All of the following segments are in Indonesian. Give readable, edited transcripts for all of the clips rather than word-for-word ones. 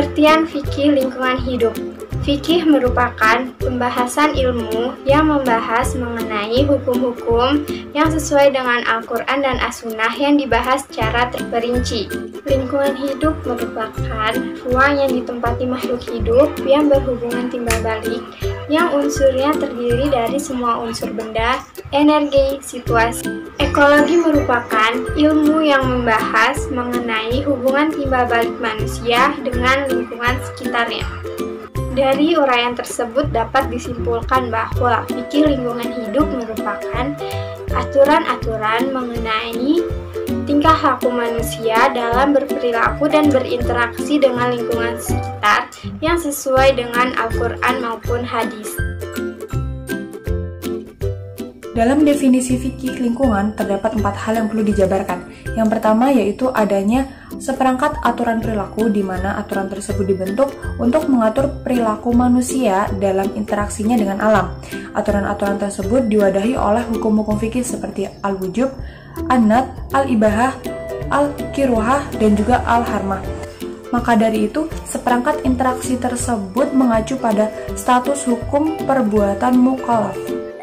Pengertian fikih lingkungan hidup. Fikih merupakan pembahasan ilmu yang membahas mengenai hukum-hukum yang sesuai dengan Al-Quran dan As-Sunnah yang dibahas secara terperinci. Lingkungan hidup merupakan ruang yang ditempati makhluk hidup yang berhubungan timbal balik, yang unsurnya terdiri dari semua unsur benda, energi, situasi. Ekologi merupakan ilmu yang membahas mengenai hubungan timbal balik manusia dengan lingkungan sekitarnya. Dari uraian tersebut dapat disimpulkan bahwa fikih lingkungan hidup merupakan aturan-aturan mengenai tingkah laku manusia dalam berperilaku dan berinteraksi dengan lingkungan sekitar yang sesuai dengan Al-Quran maupun hadis. Dalam definisi fikih lingkungan, terdapat 4 hal yang perlu dijabarkan. Yang pertama yaitu adanya seperangkat aturan perilaku di mana aturan tersebut dibentuk untuk mengatur perilaku manusia dalam interaksinya dengan alam. Aturan-aturan tersebut diwadahi oleh hukum-hukum fikih seperti al-wujub, an-nad, al-ibahah, al-kiruhah, dan juga al-harmah. Maka dari itu, seperangkat interaksi tersebut mengacu pada status hukum perbuatan mukallaf.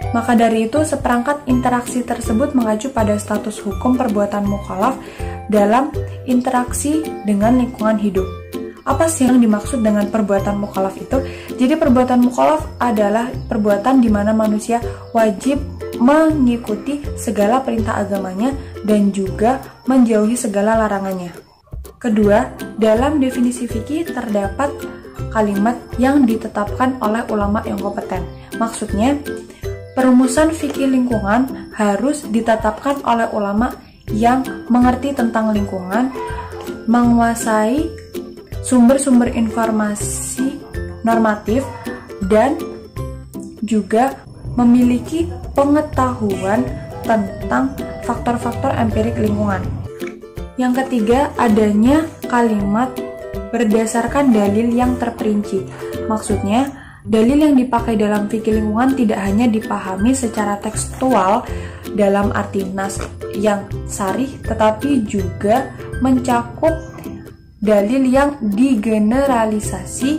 Maka dari itu, seperangkat interaksi tersebut mengacu pada status hukum perbuatan mukallaf dalam interaksi dengan lingkungan hidup. Apa sih yang dimaksud dengan perbuatan mukallaf itu? Jadi perbuatan mukallaf adalah perbuatan di mana manusia wajib mengikuti segala perintah agamanya dan juga menjauhi segala larangannya. Kedua, dalam definisi fikih terdapat kalimat yang ditetapkan oleh ulama yang kompeten. Maksudnya, perumusan fikih lingkungan harus ditetapkan oleh ulama yang mengerti tentang lingkungan, menguasai sumber-sumber informasi normatif, dan juga memiliki pengetahuan tentang faktor-faktor empirik lingkungan. Yang ketiga, adanya kalimat berdasarkan dalil yang terperinci. Maksudnya, dalil yang dipakai dalam fikih lingkungan tidak hanya dipahami secara tekstual dalam arti nas yang sarih, tetapi juga mencakup dalil yang digeneralisasi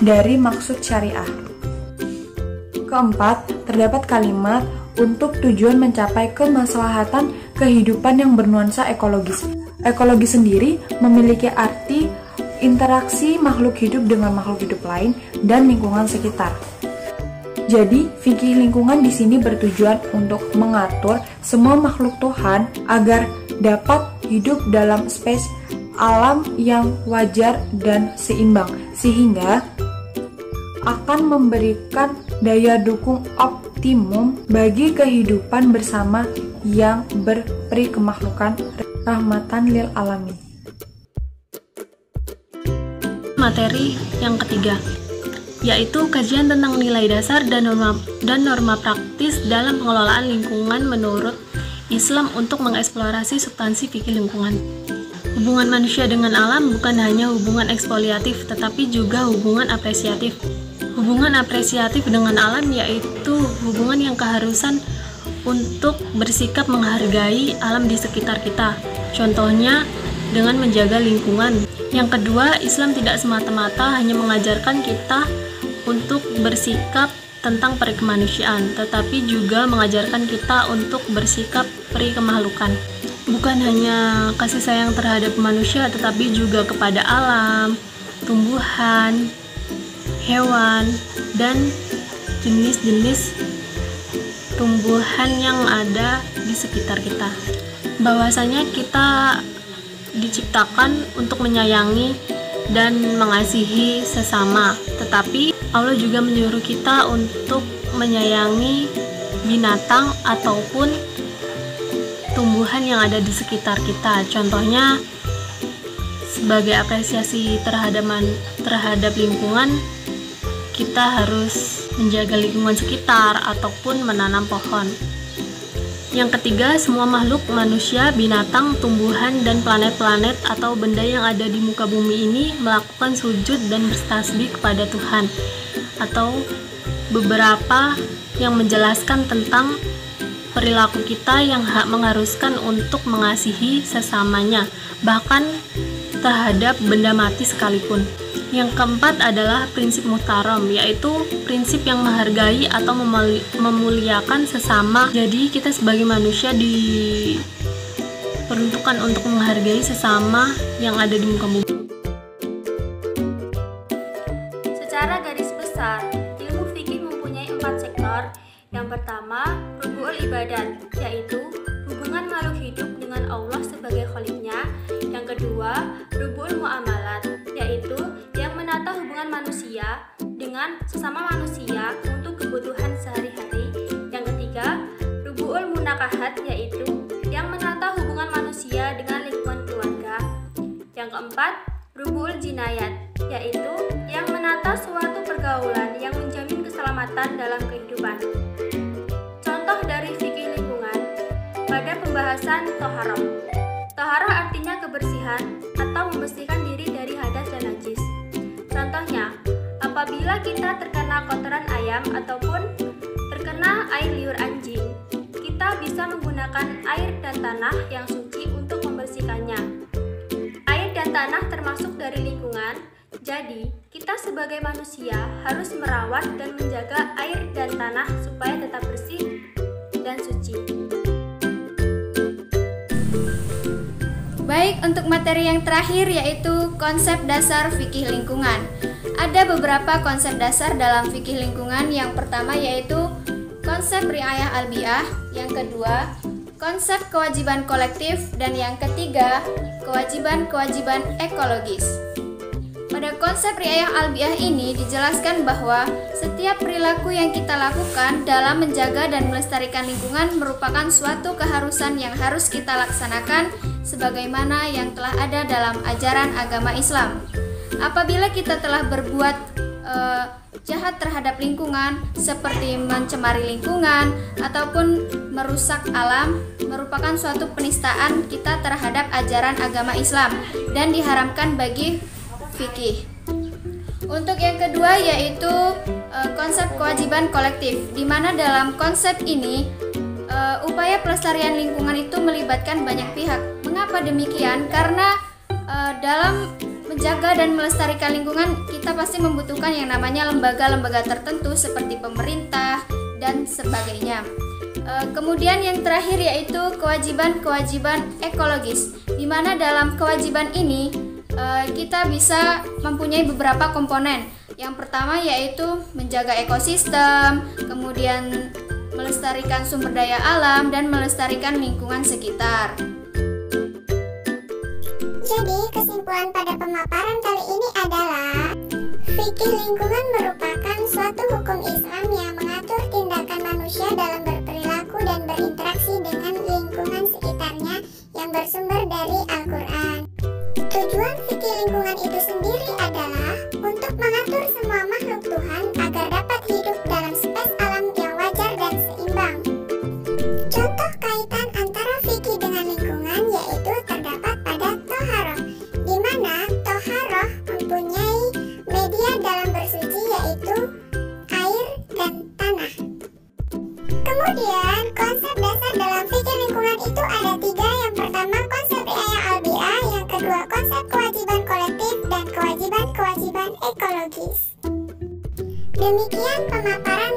dari maksud syariah. Keempat, terdapat kalimat untuk tujuan mencapai kemaslahatan kehidupan yang bernuansa ekologis. Ekologi sendiri memiliki arti interaksi makhluk hidup dengan makhluk hidup lain dan lingkungan sekitar. Jadi, fikih lingkungan di sini bertujuan untuk mengatur semua makhluk Tuhan agar dapat hidup dalam space alam yang wajar dan seimbang, sehingga akan memberikan daya dukung optimum bagi kehidupan bersama yang berperi kemakhlukan rahmatan lil alamin. Materi yang ketiga, yaitu kajian tentang nilai dasar dan norma praktis dalam pengelolaan lingkungan menurut Islam untuk mengeksplorasi substansi fikih lingkungan. Hubungan manusia dengan alam bukan hanya hubungan ekspoliatif, tetapi juga hubungan apresiatif. Hubungan apresiatif dengan alam yaitu hubungan yang keharusan untuk bersikap menghargai alam di sekitar kita. Contohnya dengan menjaga lingkungan. Yang kedua, Islam tidak semata-mata hanya mengajarkan kita untuk bersikap tentang peri kemanusiaan, tetapi juga mengajarkan kita untuk bersikap peri kemakhlukan. Bukan hanya kasih sayang terhadap manusia, tetapi juga kepada alam, tumbuhan, hewan, dan jenis-jenis tumbuhan yang ada di sekitar kita. Bahwasanya kita diciptakan untuk menyayangi dan mengasihi sesama, tetapi Allah juga menyuruh kita untuk menyayangi binatang ataupun tumbuhan yang ada di sekitar kita. Contohnya, sebagai apresiasi terhadap lingkungan, kita harus menjaga lingkungan sekitar ataupun menanam pohon. Yang ketiga, semua makhluk manusia, binatang, tumbuhan, dan planet-planet atau benda yang ada di muka bumi ini melakukan sujud dan bertasbih kepada Tuhan, atau beberapa yang menjelaskan tentang perilaku kita yang mengharuskan untuk mengasihi sesamanya, bahkan terhadap benda mati sekalipun. Yang keempat adalah prinsip muhtaram, yaitu prinsip yang menghargai atau memuliakan sesama. Jadi kita sebagai manusia diperuntukkan untuk menghargai sesama yang ada di muka bumi. Secara garis besar, ilmu fikih mempunyai 4 sektor. Yang pertama, rubu'ul ibadat, yaitu hubungan makhluk hidup dengan Allah sebagai khaliknya. Yang kedua, rubu'ul muamalat, yaitu yang menata hubungan manusia dengan sesama manusia untuk kebutuhan sehari-hari. Yang ketiga, rubu'ul munakahat, yaitu yang menata hubungan manusia dengan lingkungan keluarga. Yang keempat, rubu'ul jinayat, yaitu yang menata suatu pergaulan yang menjamin keselamatan dalam kehidupan. Contoh dari fikih lingkungan pada pembahasan toharoh. Toharoh artinya kebersihan atau membersihkan diri dari hadas dan najis. Contohnya, apabila kita terkena kotoran ayam ataupun terkena air liur anjing, kita bisa menggunakan air dan tanah yang suci untuk membersihkannya. Air dan tanah termasuk dari lingkungan, jadi kita sebagai manusia harus merawat dan menjaga air dan tanah supaya tetap bersih dan suci. Baik, untuk materi yang terakhir yaitu konsep dasar fikih lingkungan. Ada beberapa konsep dasar dalam fikih lingkungan. Yang pertama yaitu konsep riayah albiah, yang kedua konsep kewajiban kolektif, dan yang ketiga kewajiban-kewajiban ekologis. Pada konsep riayah albiah ini dijelaskan bahwa setiap perilaku yang kita lakukan dalam menjaga dan melestarikan lingkungan merupakan suatu keharusan yang harus kita laksanakan sebagaimana yang telah ada dalam ajaran agama Islam. Apabila kita telah berbuat jahat terhadap lingkungan seperti mencemari lingkungan ataupun merusak alam, merupakan suatu penistaan kita terhadap ajaran agama Islam dan diharamkan bagi fikih. Untuk yang kedua yaitu konsep kewajiban kolektif, di mana dalam konsep ini upaya pelestarian lingkungan itu melibatkan banyak pihak. Mengapa demikian? Karena dalam menjaga dan melestarikan lingkungan kita pasti membutuhkan yang namanya lembaga-lembaga tertentu seperti pemerintah dan sebagainya. Kemudian yang terakhir yaitu kewajiban-kewajiban ekologis, di mana dalam kewajiban ini kita bisa mempunyai beberapa komponen. Yang pertama yaitu menjaga ekosistem, kemudian melestarikan sumber daya alam dan melestarikan lingkungan sekitar. Jadi kesimpulan pada pemaparan kali ini adalah fikih lingkungan merupakan suatu hukum Islam yang mengatur tindakan manusia dalam berperilaku dan berinteraksi dengan lingkungan sekitarnya yang bersumber dari Al-Quran. Tujuan fikih lingkungan itu sendiri adalah untuk mengatur semua makhluk Tuhan agar dapat hidup dalam space alam yang wajar dan seimbang. Contoh kaitan antara fikih dengan lingkungan yaitu terdapat pada toharoh, di mana toharoh mempunyai media dalam bersuci yaitu air dan tanah. Kemudian konsep dasar dalam fikih lingkungan itu ada 3. Yang pertama konsep riayah albiah, yang kedua konsep kewajiban kolektif, dan kewajiban-kewajiban ekologis. Demikian pemaparan